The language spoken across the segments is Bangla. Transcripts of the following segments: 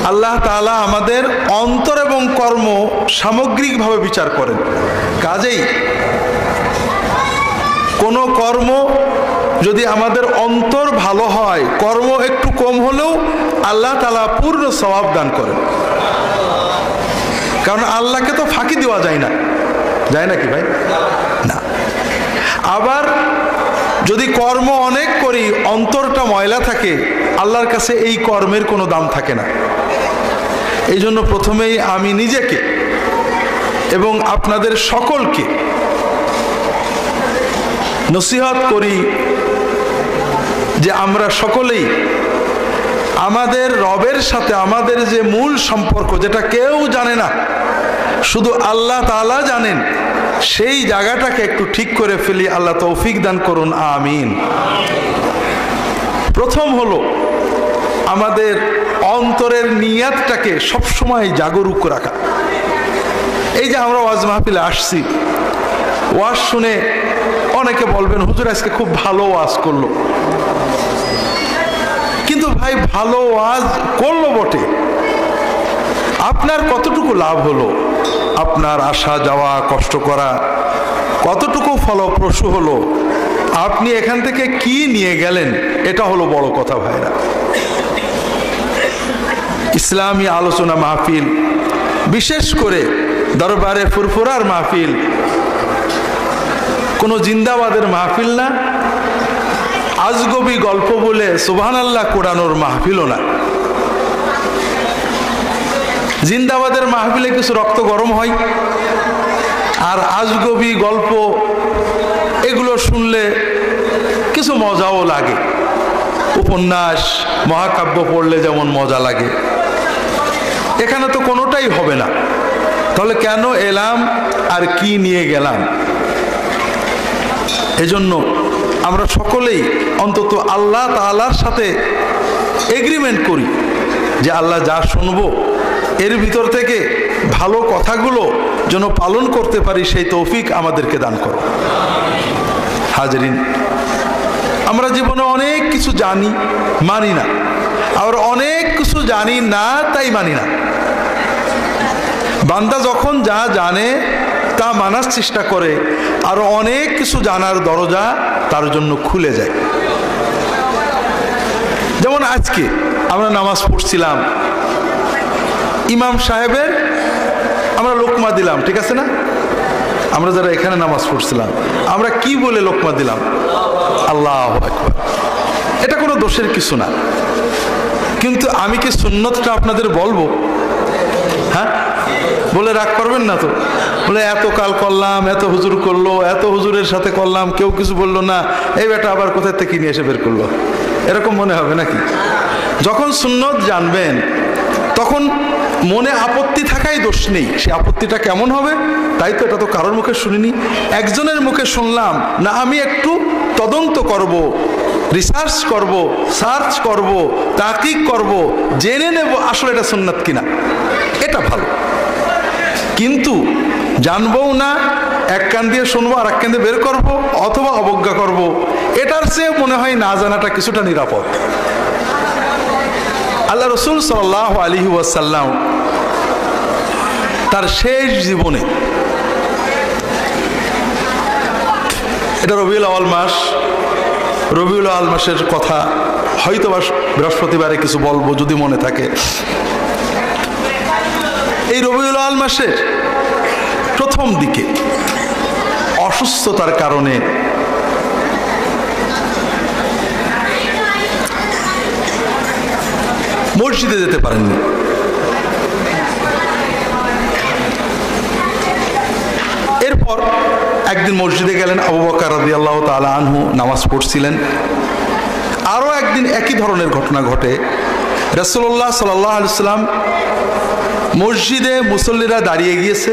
আল্লাহ তাআলা আমাদের অন্তর এবং কর্ম সামগ্রিকভাবে বিচার করেন। কাজেই কোনো কর্ম যদি আমাদের অন্তর ভালো হয়, কর্ম একটু কম হলেও আল্লাহ তাআলা পূর্ণ সওয়াব দান করেন। কারণ আল্লাহকে তো ফাঁকি দেওয়া যায় না, যায় নাকি ভাই? না। আবার যদি কর্ম অনেক করি, অন্তরটা ময়লা থাকে, আল্লাহর কাছে এই কর্মের কোনো দাম থাকে না। এই জন্য প্রথমেই আমি নিজেকে এবং আপনাদের সকলকে নসিহত করি যে আমরা সকলেই আমাদের রবের সাথে আমাদের যে মূল সম্পর্ক, যেটা কেউ জানে না, শুধু আল্লাহ তাআলা জানেন, সেই জায়গাটাকে একটু ঠিক করে ফেলি। আল্লাহ তৌফিক দান করুন, আমিন। প্রথম হলো আমাদের অন্তরের নিয়াতটাকে সবসময় জাগরুক রাখা। এই যে আমরা ওয়াজ মাহফিলে আসছি, ওয়াজ শুনে অনেকে বলবেন হুজুর আজকে খুব ভালো ওয়াজ করলো, কিন্তু ভাই ভালো ওয়াজ করলো বটে, আপনার কতটুকু লাভ হলো? আপনার আসা যাওয়া কষ্ট করা কতটুকু ফলপ্রসূ হলো? আপনি এখান থেকে কি নিয়ে গেলেন? এটা হলো বড় কথা ভাইরা। ইসলামী আলোচনা মাহফিল, বিশেষ করে দরবারে ফুরফুরার মাহফিল, কোনো জিন্দাবাদের মাহফিল না, আজগবি গল্প বলে সুবহানাল্লাহ কোরআনোর মাহফিলও না। জিন্দাবাদের মাহফিলে কিছু রক্ত গরম হয়, আর আজগবি গল্প এগুলো শুনলে কিছু মজাও লাগে। উপন্যাস মহাকাব্য পড়লে যেমন মজা লাগে, এখানে তো কোনোটাই হবে না। তাহলে কেন এলাম আর কি নিয়ে গেলাম? এজন্য আমরা সকলেই অন্তত আল্লাহ তাআলার সাথে এগ্রিমেন্ট করি যে আল্লাহ যা শুনবো এর ভিতর থেকে ভালো কথাগুলো যেন পালন করতে পারি, সেই তৌফিক আমাদেরকে দান করো। হাজরিন, আমরা জীবনে অনেক কিছু জানি, মানি না, আর অনেক কিছু জানি না, তাই মানি না। বান্দা যখন যা জানে তা মানার চেষ্টা করে, আর অনেক কিছু জানার দরজা তার জন্য খুলে যায়। যেমন আজকে আমরা নামাজ পড়ছিলাম, ইমাম সাহেবের আমরা লোকমা দিলাম, ঠিক আছে না? আমরা যারা এখানে নামাজ পড়ছিলাম, আমরা কি বলে লোকমা দিলাম? আল্লাহু আকবার। এটা কোনো দোষের কিছু না, কিন্তু আমি কি সুন্নতটা আপনাদের বলবো? হ্যাঁ, বলে রাগ করবেন না তো? বলে এত কাল করলাম, এত হুজুর করলো, এত হুজুরের সাথে করলাম, কেউ কিছু বললো না, এই বেটা আবার কোথায় থেকে নিয়ে এসে বের করলো, এরকম মনে হবে নাকি? যখন সুন্নত জানবেন তখন মনে আপত্তি থাকাই দোষ নেই। সে আপত্তিটা কেমন হবে? তাই তো, এটা তো কারোর মুখে শুনিনি, একজনের মুখে শুনলাম। না, আমি একটু তদন্ত করব, রিসার্চ করব, সার্চ করব, তাহকিক করব, জেনে নেব আসলে এটা সুন্নাত কিনা। এটা ভালো, কিন্তু জানবও না, এক কান দিয়ে শুনবো আর এক কান দিয়ে বের করবো, অথবা অবজ্ঞা করব, এটার চেয়ে মনে হয় না জানাটা কিছুটা নিরাপদ। আল্লাহ রসুল সাল্লাল্লাহু আলাইহি ওয়াসাল্লাম তার শেষ জীবনে, এটা রবিউল আউয়াল মাস, রবিউল আউয়াল মাসের কথা হয়তো বা বৃহস্পতিবারে কিছু বলবো যদি মনে থাকে। এই রবিউল আউয়াল মাসের প্রথম দিকে অসুস্থতার কারণে মসজিদে যেতে পারেননি। এরপর একদিন মসজিদে গেলেন, আবু বকর রাদিয়াল্লাহু তাআলা আনহু নামাজ পড়ছিলেন। আরও একদিন একই ধরনের ঘটনা ঘটে। রাসূলুল্লাহ সাল্লাল্লাহু আলাইহি ওয়াসাল্লাম মসজিদে মুসল্লিরা দাঁড়িয়ে গিয়েছে,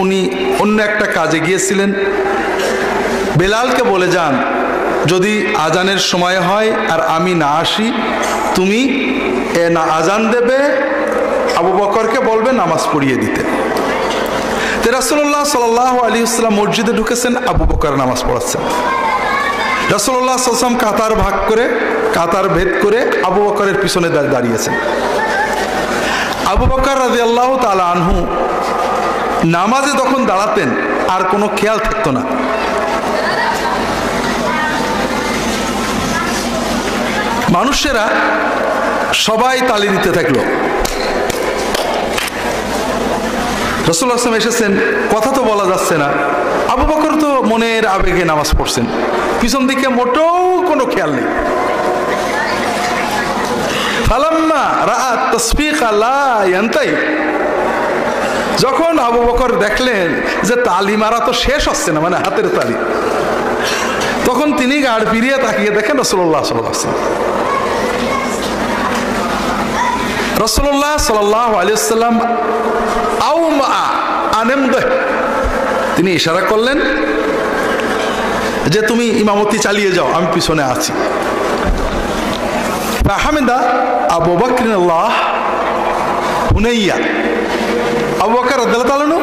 উনি অন্য একটা কাজে গিয়েছিলেন। বেলালকে বলে যান, যদি আজানের সময় হয় আর আমি না আসি, তুমি না আজান দেবে, আবু বকরকে বলবে নামাজ পড়িয়ে দিতে। রাসূলুল্লাহ সাল্লাল্লাহু আলাইহি ওয়াসাল্লাম মসজিদে ঢুকেছেন, আবু বকর নামাজ পড়াচ্ছেন। রাসূলুল্লাহ সাল্লাল্লাহু আলাইহি ওয়াসাল্লাম কাতার ভাগ করে, কাতার ভেদ করে আবু বকরের পিছনে দাঁড়িয়েছেন। আবু বকর রাদিয়াল্লাহু তাআলা আনহু নামাজে যখন দাঁড়াতেন আর কোনো খেয়াল থাকতো না। মানুষেরা সবাই তালি দিতে থাকলো। রাসূলুল্লাহ সাল্লাল্লাহু আলাইহি ওয়াসাল্লাম এসেছেন, কথা তো বলা যাচ্ছে না। আবু বকর তো মনের আবেগে নামাজ পড়ছেন, পিছন দিকে মোটেও কোনো খেয়াল নেই। ফালাম্মা রাআত তাসবিকা লা ইয়ানতাহি, যখন আবু বকর দেখলেন যে তালি মারা তো শেষ হচ্ছে না, মানে হাতের তালি, তখন তিনি গাড় ফিরিয়ে তাকিয়ে দেখেন রাসূলুল্লাহ সাল্লাল্লাহু আলাইহি ওয়াসাল্লাম। রাসূলুল্লাহ সাল্লাল্লাহু আলাইহি ওয়াসাল্লাম তিনি ইশারা করলেন যে তুমি ইমামতি চালিয়ে যাও, আমি পিছনে আছি। ফাহামিদা আবু বকর আল্লাহ হুনাইয়া, আবু বকর রাদিয়াল্লাহু তাআলা আনহু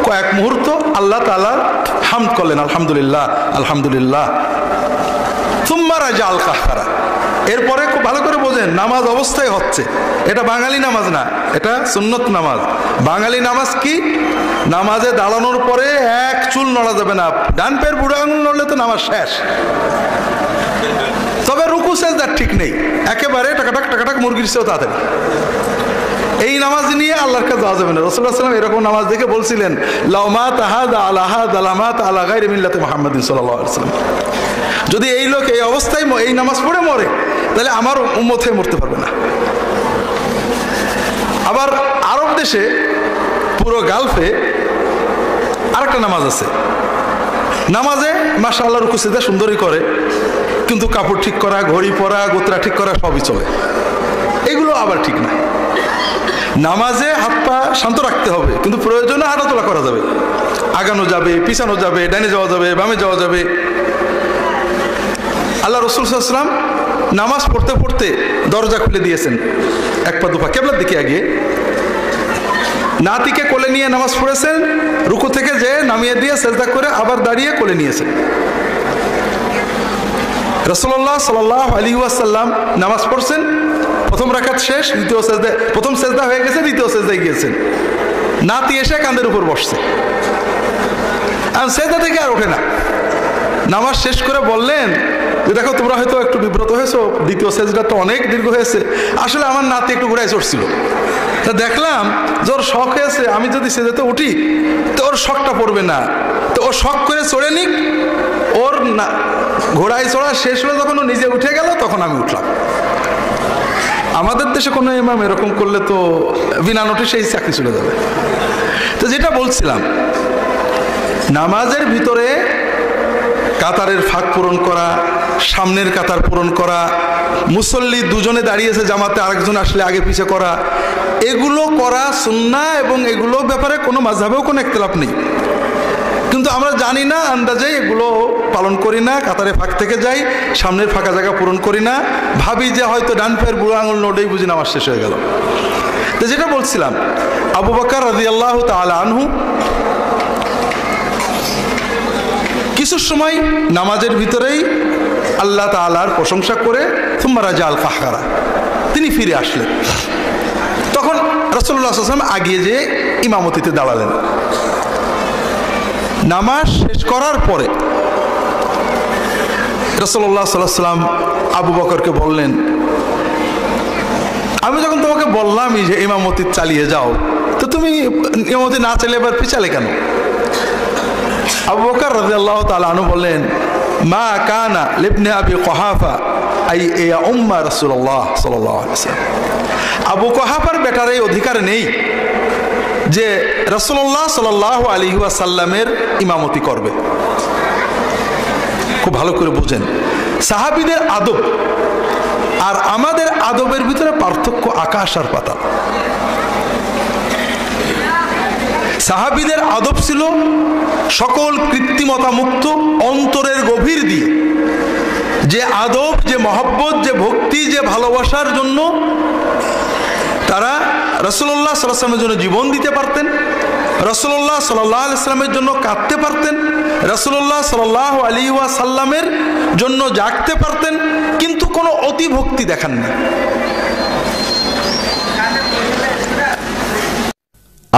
কয়েক মুহূর্ত আল্লাহ তাআলার হামদ করলেন, আলহামদুলিল্লাহ আলহামদুলিল্লাহ। সুম্মা রাজা আল কাহকারা, এরপরে খুব ভালো করে বোঝেন নামাজ অবস্থায় হচ্ছে, এটা বাঙালি নামাজ না, এটা সুন্নত নামাজ। বাঙালি নামাজ কি? নামাজে দাঁড়ানোর পরে এক চুল নড়া যাবে না, ডান পায়ের বুড়ো আঙুল নড়লে তো নামাজ শেষ। তবে রুকু সেজদার ঠিক নেই, একেবারে টাকাটাক টাকাটাক মুরগির চেয়েও তাড়াতাড়ি। এই নামাজ নিয়ে আল্লাহর কাছে যাওয়া যাবে না। রাসূলুল্লাহ সাল্লাল্লাহু আলাইহি ওয়াসাল্লাম এরকম নামাজ দেখে বলছিলেন, লাউমা তাহাদা আলাহা দালামাত আলা গায়রি মিল্লাতি মুহাম্মাদিন সাল্লাল্লাহু আলাইহি ওয়াসাল্লাম, যদি এই লোক এই অবস্থায় এই নামাজ পড়ে মরে, তাহলে আমার উম্মত হয়ে মরতে পারবে না। আবার আরব দেশে পুরো গালফে আরেকটা নামাজ আছে, নামাজে মাশাআল্লাহ রুকু সিজদা সুন্দরই করে, কিন্তু কাপড় ঠিক করা, ঘড়ি পরা, গোত্রা ঠিক করা সবই চলে, এগুলো আবার ঠিক না। নামাজে হাত পা শান্ত রাখতে হবে, কিন্তু প্রয়োজনে হাঁটাচলা করা যাবে, আগানো যাবে, পিছানো যাবে, ডানে যাওয়া যাবে, বামে যাওয়া যাবে। আল্লাহ রাসূল সাল্লাল্লাহু আলাইহি ওয়াসাল্লাম নামাজ পড়তে পড়তে দরজা খুলে দিয়েছেন, এক পা দুপা কিবলার দিকে এগিয়ে, নাতিকে কোলে নিয়ে নামাজ পড়েছেন, রুকু থেকে যে নামিয়ে দিয়ে সেজদা করে আবার দাঁড়িয়ে কোলে নিয়েছেন। রাসূলুল্লাহ সাল্লাল্লাহু আলাইহি ওয়াসাল্লাম নামাজ পড়ছেন, প্রথম রাকাত শেষ, দ্বিতীয় সেজদা, প্রথম সেজদা হয়ে গেছে, দ্বিতীয় সেজদায় গিয়েছেন, নাতি এসে কাঁধের উপর বসছে, আর সেজদা থেকে আর ওঠে না। নামাজ শেষ করে বললেন যে দেখো তোমরা হয়তো একটু বিব্রত হয়েছো, দ্বিতীয় সেজদা তো অনেক দীর্ঘ হয়েছে, আসলে আমার নাতি একটু ঘোড়ায় চড়ছিল, তা দেখলাম যে ওর শখ হয়েছে, আমি যদি সেজদাতে উঠি তো ওর শখটা পড়বে না, তো ও শখ করে চড়ে নিক, ওর না ঘোড়ায় চড়া শেষ হলে যখন ও নিজে উঠে গেল তখন আমি উঠলাম। আমাদের দেশে কোনো ইমাম এরকম করলে তো বিনা নোটিশে এই চাকরি চলে যাবে। তো যেটা বলছিলাম, নামাজের ভিতরে কাতারের ফাঁক পূরণ করা, সামনের কাতার পূরণ করা, মুসল্লি দুজনে দাঁড়িয়েছে জামাতে, আরেকজন আসলে আগে পিছে করা, এগুলো করা সুন্নাহ, এবং এগুলো ব্যাপারে কোনো মাযহাবেও কোনো ইখতিলাফ নেই, কিন্তু আমরা জানি না, আন্দাজে এগুলো পালন করি না, কাতারে ফাঁক থেকে যাই, সামনের ফাঁকা জায়গা পূরণ করি না, ভাবি যে হয়তো ডান পায়ের বুড়ো আঙুল নড়েই বুঝি নামাজ শেষ হয়ে গেল। তো যেটা বলছিলাম, আবু বকর রাদিয়াল্লাহু তাআলা আনহু কিছু সময় নামাজের ভিতরেই আল্লাহ তাআলার প্রশংসা করে সুম্মা রাজা আল কাহকারা, তিনি ফিরে আসলেন। তখন রাসূলুল্লাহ সাল্লাল্লাহু আলাইহি ওয়াসাল্লাম আগিয়ে যেয়ে ইমামতিতে দাঁড়ালেন। নামাজ শেষ করার পরে রাসূলুল্লাহ সাল্লাল্লাহু আলাইহি ওয়াসাল্লাম আবু বকরকে বললেন, আমি যখন তোমাকে বললামই যে ইমামতি চালিয়ে যাও, তো তুমি ইমামতি না চালিয়ে এবার পিছালে কেন? আবু বকর রাদিয়াল্লাহু তাআলা আনহু বললেন, মা কানা লিবনে আবি কুহাফা আই ইয়া উম্মা রাসূলুল্লাহ সাল্লাল্লাহু আলাইহি ওয়াসাল্লাম, আবু কুহাফার বেটার এই অধিকার নেই যে রাসূলুল্লাহ সাল্লাল্লাহু আলাইহি ওয়াসাল্লামের ইমামতি করবে। খুব ভালো করে বুঝেন, সাহাবীদের আদব আর আমাদের আদবের ভিতরে পার্থক্য আকাশ আর পাতাল। সাহাবীদের আদব ছিল সকল কৃত্রিমতা মুক্ত, অন্তরের গভীর দিয়ে, যে আদব, যে মহব্বত, যে ভক্তি, যে ভালোবাসার জন্য তারা রাসূলুল্লাহ সাল্লাল্লাহু আলাইহি ওয়াসাল্লামের জন্য জীবন দিতে পারতেন, রাসূলুল্লাহ সাল্লাল্লাহু আলাইহি ওয়াসাল্লামের জন্য কাঁদতে পারতেন, রাসূলুল্লাহ সাল্লাল্লাহু আলাইহি ওয়াসাল্লামের জন্য জাগতে পারতেন, কিন্তু কোনো অতি ভক্তি দেখান না।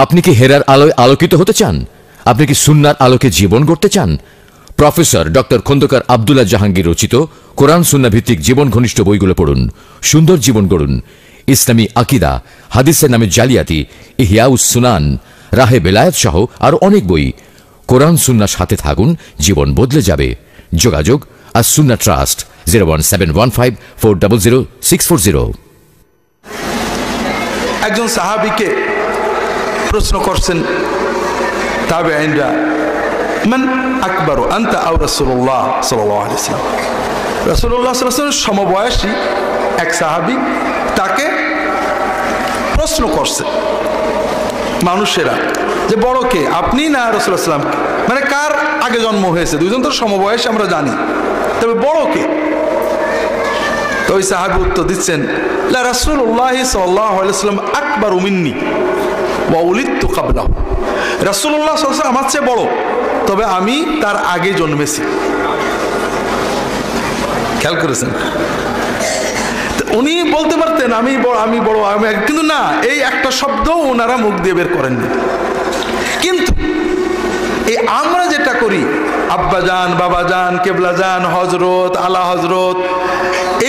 আপনি কি হেরার আলোয় আলোকিত হতে চান? আপনি কি সুন্নার আলোকে জীবন গড়তে চান? প্রফেসর ডক্টর খন্দকার আব্দুল্লাহ জাহাঙ্গীর রচিত কোরআন সুন্নাহ ভিত্তিক জীবন ঘনিষ্ঠ বইগুলো পড়ুন, সুন্দর জীবন গড়ুন। ইসলামী আকিদা, হাদিসের নামে জালিয়াতি, ইহয়াউস সুনান, রাহে বেলায়েত সহ আরো অনেক বই। কোরআন সুন্নাহর সাথে থাকুন, জীবন বদলে যাবে। যোগাযোগ আর সুন্নাহ ট্রাস্ট 01715400640। একজন সাহাবীকে প্রশ্ন করছেন তাবেঈনরা, মান আকবারু আনতা আও রাসূলুল্লাহ সাল্লাল্লাহু আলাইহি ওয়াসাল্লাম। রাসূলুল্লাহ সাল্লাল্লাহু আলাইহি ওয়াসাল্লাম সমবয়সী এক সাহাবী তাকে প্রশ্ন করছে মানুষেরা যে বড় কে, আপনি না রাসূলুল্লাহ সাল্লাল্লাহু আলাইহি ওয়াসাল্লাম, মানে কার আগে জন্ম হয়েছে? দুইজন তো সমবয়সী আমরা জানি, তবে বড় কে? তো ওই সাহাবী উত্তর দিচ্ছেন, লা রাসূলুল্লাহ সাল্লাল্লাহু আলাইহি ওয়াসাল্লাম আকবারু মিন্নি ওয়া উলিদতু ক্বাবলাহু। রাসূলুল্লাহ সাল্লাল্লাহু আলাইহি ওয়াসাল্লাম আমার চেয়ে বড়, তবে আমি তার আগে জন্মেছি। খেয়াল করেছেন? উনি বলতে পারতেন আমি বড়, কিন্তু না, এই একটা শব্দ ওনারা মুখ দিয়ে বের করেননি। কিন্তু এই আমরা যেটা করি, আব্বাজান, বাবাজান, কেবলাজান, হজরত, আলা হজরত,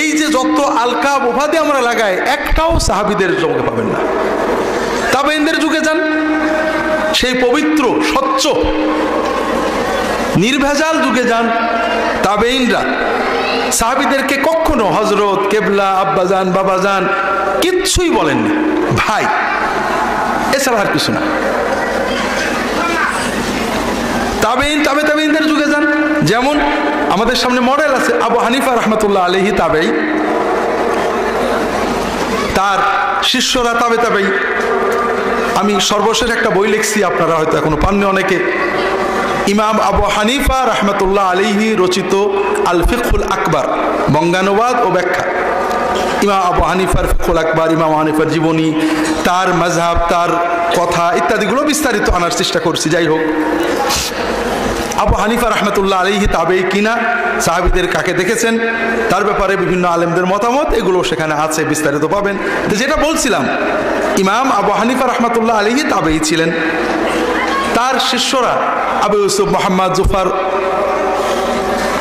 এই যে যত আলকাব উপাধি আমরা লাগাই, একটাও সাহাবীদের যুগে পাবেন না। তাবেঈনদের যুগে যান, সেই পবিত্র স্বচ্ছ নির্ভেজাল যুগে যান, তাবেঈনরা সাহাবীদেরকে কখনো হজরত, কেবলা, আব্বাজান, বাবাজান কিচ্ছুই বলেননি, ভাই এছাড়া আর কিছু না। তাবেঈনদের যুগে যান, যেমন আমাদের সামনে মডেল আছে আবু হানিফা রাহমাতুল্লাহ আলাইহি তাবেঈ, তার শিষ্যরা তাবেঈ। আমি সর্বশেষ একটা বই লিখছি, আপনারা হয়তো এখনো পাননি অনেকে, ইমাম আবু হানিফা রাহমাতুল্লাহ আলাইহি রচিত আল ফিকহুল আকবার, বঙ্গানুবাদ ও ব্যাখ্যা। ইমাম আবু হানিফার ফিকহুল আকবার, ইমাম হানিফার জীবনী, তার মাযহাব, তার কথা ইত্যাদিগুলো বিস্তারিত আনার চেষ্টা করছি। যাই হোক, আবু হানিফা রাহমাতুল্লাহ আলাইহি তাবেঈ কিনা, সাহাবীদের কাকে দেখেছেন, তার ব্যাপারে বিভিন্ন আলেমদের মতামত, এগুলো সেখানে আছে, বিস্তারিত পাবেন। তো যেটা বলছিলাম, ইমাম আবু হানিফা রাহমাতুল্লাহ আলাইহি তাবেঈ ছিলেন, তার শিষ্যরা আবু ইউসুফ, মুহাম্মদ, জুফার,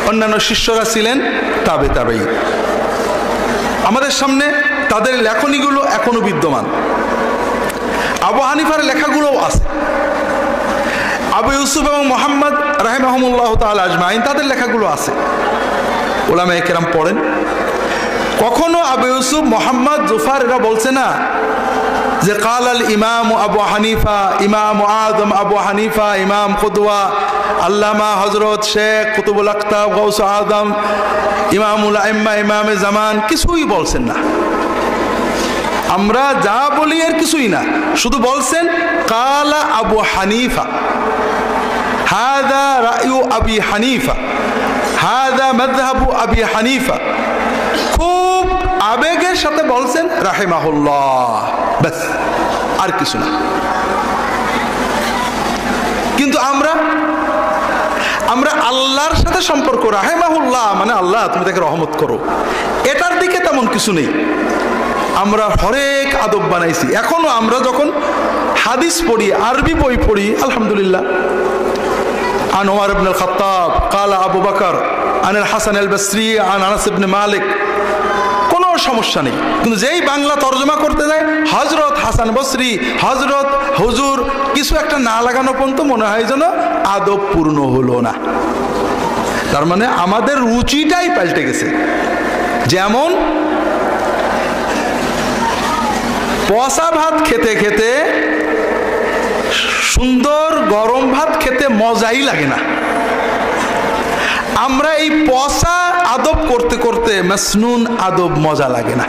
অন্যান্য শিষ্যরা ছিলেন তাবেঈ। আমাদের সামনে তাদের লেখনীগুলো এখনো বিদ্যমান, আবু হানিফার লেখাগুলোও আছে। আবু ইউসুফ এবং মুহাম্মদ রাহিমাহুমুল্লাহ তাআলা আজমাইন, তাদের লেখাগুলো আছে, উলামায়ে কেরাম পড়েন। কখনো আবু ইউসুফ, মুহাম্মদ, জুফার এরা বলছে না যে কালাল ইমাম আবু হানিফা, ইমাম আজম আবু হানিফা, ইমাম কুদওয়া, আল্লামা হযরত শেখ কুতুবুল আকতাব, গাউস আজম, ইমামুল আইম্মা, ইমামে জামান, কিছুই বলছেন না। আমরা যা বলি এর কিছুই না, শুধু বলছেন কালা আবু হানিফা, হাদা রায়ু আবি হানিফা, হাদা মাযহাবু আবি হানিফা। খুব আবেগের সাথে বলছেন রাহিমাহুল্লাহ, ব্যাস, আর কিছু না। কিন্তু আমরা আল্লাহর সাথে সম্পর্ক, রাহিমাহুল্লাহ মানে আল্লাহ তুমি তাকে রহমত করো, এটার দিকে তেমন কিছু নেই। আমরা হরেক আদব বানাইছি। এখনো আমরা যখন হাদিস পড়ি, আরবি বই পড়ি, আলহামদুলিল্লাহ, আন ওমর ইবনে আল-খাত্তাব কালা আবু বকর আনিল হাসান আল-বসরি আন আনাস ইবনে মালিক, কোনো সমস্যা নেই। কিন্তু যেই বাংলা তরজমা করতে যায় হযরত হাসান বসরি, হযরত, হুজুর, কিছু একটা না লাগানো পর্যন্ত মনে হয় যেন আদব পূর্ণ হলো না। তার মানে আমাদের রুচিটাই পাল্টে গেছে। যেমন পচা ভাত খেতে খেতে সুন্দর গরম ভাত খেতে মজাই লাগে না, আমরা এই পচা আদব করতে করতে মাসনুন আদব মজা লাগে না।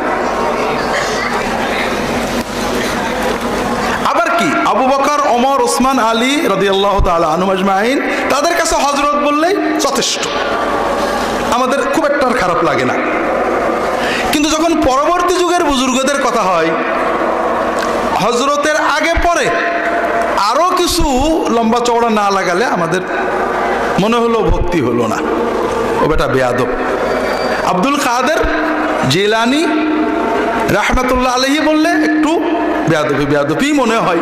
আবার কি আবু বকর, ওমর, ওসমান, আলী রাদিয়াল্লাহু তাআলা আনহুম আজমাইন, তাদের কাছে হযরত বললেই যথেষ্ট, আমাদের খুব একটা খারাপ লাগে না। কিন্তু যখন পরবর্তী যুগের বুজুর্গদের কথা হয়, হযরতের আগে পরে আরো কিছু লম্বা চওড়া না লাগালে আমাদের মনে হলো ভক্তি হলো না, ও বেটা বেয়াদব। আব্দুল কাদের জিলানী রাহমাতুল্লাহ আলাইহি বললে একটু বেয়াদবি মনে হয়,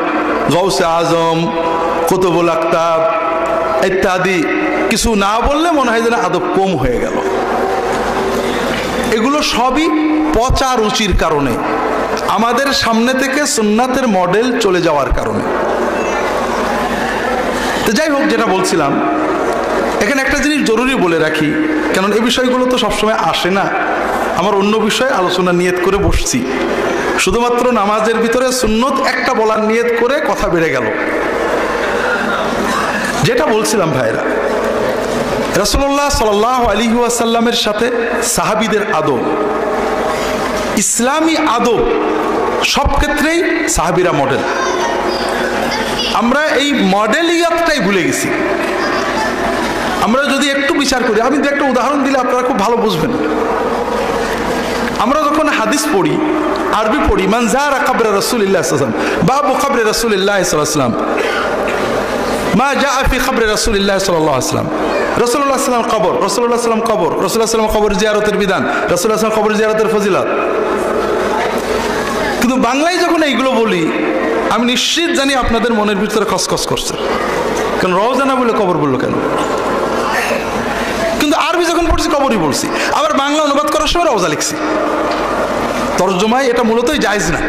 গৌসে আজম, কুতুবুল আকতাব ইত্যাদি কিছু না বললে মনে হয় যেন আদব কম হয়ে গেল। এগুলো সবই পচা রুচির কারণে, আমাদের সামনে থেকে সুন্নাতের মডেল চলে যাওয়ার কারণে। তো যাই হোক, যেটা বলছিলাম, এখানে একটা জিনিস জরুরি বলে রাখি, কারণ এই বিষয়গুলো তো সবসময় আসে না। আমার অন্য বিষয়ে আলোচনা নিয়ত করে বসছি, শুধুমাত্র নামাজের ভিতরে সুন্নত একটা বলার নিয়ত করে কথা বেড়ে গেল। যেটা বলছিলাম ভাইরা, রাসূলুল্লাহ সাল্লাল্লাহু আলাইহি ওয়াসাল্লামের সাথে সাহাবীদের আদব, ইসলামী আদব, সব ক্ষেত্রেই সাহাবীরা মডেল। আমরা এই মডেলিয়াতটাই ভুলে গেছি। আমরা যদি একটু বিচার করি, আমি একটা উদাহরণ দিলে আপনারা খুব ভালো বুঝবেন। আমরা যখন হাদিস পড়ি, আরবি পড়ি, মান যারা কবরে রাসূলুল্লাহ সাল্লাল্লাহু আলাইহি ওয়াসাল্লাম, বাবু কবরে রাসূলুল্লাহ সাল্লাল্লাহু আলাইহি ওয়াসাল্লাম, মা জাআ ফি কবরে রাসূলুল্লাহ সাল্লাল্লাহু আলাইহি ওয়াসাল্লাম, রাসূলুল্লাহ সাল্লাল্লাহু আলাইহি ওয়াসাল্লাম কবর, রাসূলুল্লাহ সাল্লাল্লাহু আলাইহি ওয়াসাল্লাম কবর, রাসূলুল্লাহ সাল্লাল্লাহু আলাইহি ওয়াসাল্লাম কবর জিয়ারতের বিধান, রাসূলুল্লাহ সাল্লাল্লাহু আলাইহি ওয়াসাল্লাম কবর জিয়ারতের ফজিলত। কিন্তু বাংলায় যখন এইগুলো বলি, আমি নিশ্চিত জানি আপনাদের মনের ভিতরে খসখস করছে, কারণ রওজা না বলে কবর বললো কেন? কিন্তু আরবি যখন পড়ছি কবরই বলছি, আবার বাংলা অনুবাদ করার সময় রওজা লিখছি। তরজমায় এটা মূলতই জায়েজ না,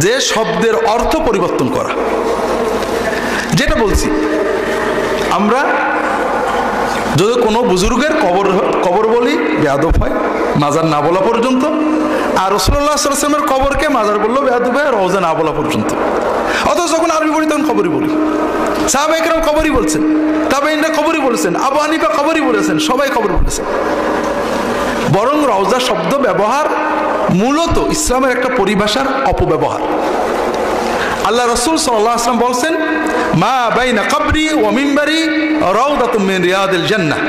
যে শব্দের অর্থ পরিবর্তন করা। যেটা বলছি, আমরা যদি কোনো বুজুর্গের কবর বলি, বেয়াদব হয়, মাজার না বলা পর্যন্ত। আর রাসূলুল্লাহ সাল্লাল্লাহু আলাইহি ওয়াসাল্লামের কবরকে মাজার বললেও বেয়াদব হয়, রওজা না বলা পর্যন্ত। অথচ যখন আরবি পড়ি তখন কবরই বলি। সাহাবায়ে কেরাম কবরই বলছেন, তাবেঈনরা কবরই বলেছেন, আবু হানিফা কবরই বলেছেন, সবাই কবর বলেছেন। বরং রওজা শব্দ ব্যবহার মূলত ইসলামের একটা পরিভাষার অপব্যবহার। আল্লাহ রাসূল সাল্লাল্লাহু আলাইহি ওয়াসাল্লাম বলছেন, মা বাইনা কবরি ওয়া মিম্বারি রাউদাতুম মিন রিয়াদিল জান্নাহ।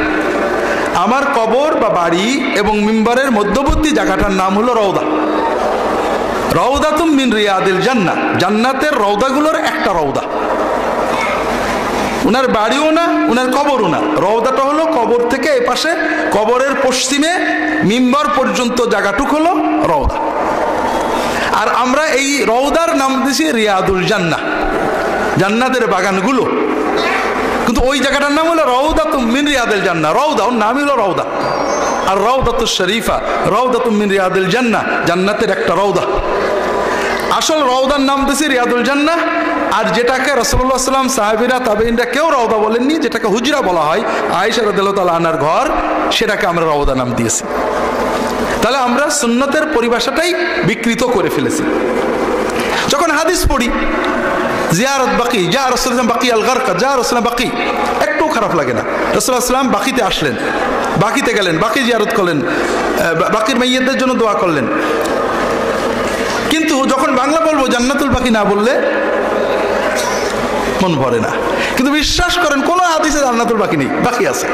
আমার কবর বা বাড়ি এবং মিম্বারের মধ্যবর্তী জায়গাটার নাম হলো রওদা। রাউদাতুম মিন রিয়াদিল জান্নাহ, জান্নাতের রওদাগুলোর একটা রওদা। উনার বাড়িও না, উনার কবরও না। রওদাটা হলো কবর থেকে এ পাশে, কবরের পশ্চিমে মিম্বার পর্যন্ত জায়গাটুক হলো রওদা। আর আমরা এই রওদার নাম দিয়েছি রিয়াদুল জান্নাহ, জান্নাতের বাগানগুলো। কিন্তু ওই জায়গাটার নাম হলো রাউদাতুম মিন রিয়াদিল জান্নাহ। রওদা, ওর নামই হলো রওদা। আর রাউদাতুশ শরীফা, রাউদাতুম মিন রিয়াদিল জান্নাহ, জান্নাতের একটা রওদা। আসল রওদার নাম দিয়েছি রিয়াদুল জান্নাহ। আর যেটাকে রাসূলুল্লাহ সাল্লাল্লাহু আলাইহি ওয়াসাল্লাম, সাহাবীরা, তাবেঈনরা কেউ রওদা বলেননি, যেটাকে হুজরা বলা হয়, আয়েশা রাদিয়াল্লাহু তাআলা আনহার ঘর, সেটাকে আমরা রওদা নাম দিয়েছি। তাহলে আমরা সুন্নতের পরিভাষাটাই বিকৃত করে ফেলেছি। যখন হাদিস পড়ি, জিয়ারত বাকি, যা রাসূলুল্লাহ বাকি আল গারকা, যা রাসূলুল্লাহ বাকি, একটু খারাপ লাগে না। রাসূলুল্লাহ সাল্লাল্লাহু বাকিতে আসলেন, বাকিতে গেলেন, বাকি জিয়ারত করলেন, বাকির মাইয়্যিতদের জন্য দোয়া করলেন। কিন্তু যখন বাংলা বলবো জান্নাতুল বাকি না বললে মন ভরে না। কিন্তু বিশ্বাস করেন, কোন হাদিসে জান্নাতুল বাকি নেই, বাকি আছে।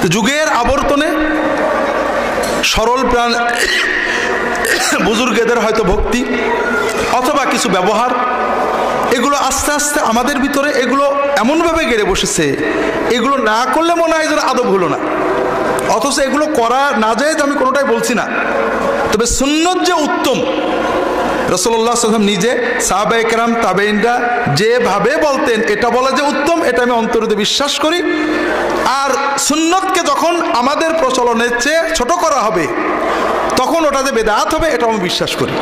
তো যুগের আবর্তনে সরল প্রাণ বুজুর্গদের হয়তো ভক্তি অথবা কিছু ব্যবহার, এগুলো আস্তে আস্তে আমাদের ভিতরে এগুলো এমনভাবে গেড়ে বসেছে, এগুলো না করলে মনে হয় যেন আদব হলো না। অথচ এগুলো করা না যায়, আমি কোনোটাই বলছি না। তবে সুন্নত যে উত্তম, রাসূলুল্লাহ সাল্লাল্লাহু আলাইহি ওয়াসাল্লাম নিজে, সাহাবায়ে কেরাম, তাবেঈনরা যেভাবে বলতেন, এটা বলা যে উত্তম, এটা আমি অন্তরে বিশ্বাস করি। আর সুন্নতকে যখন আমাদের প্রচলনের চেয়ে ছোট করা হবে, তখন ওটাতে বেদাত হবে, এটা আমি বিশ্বাস করি।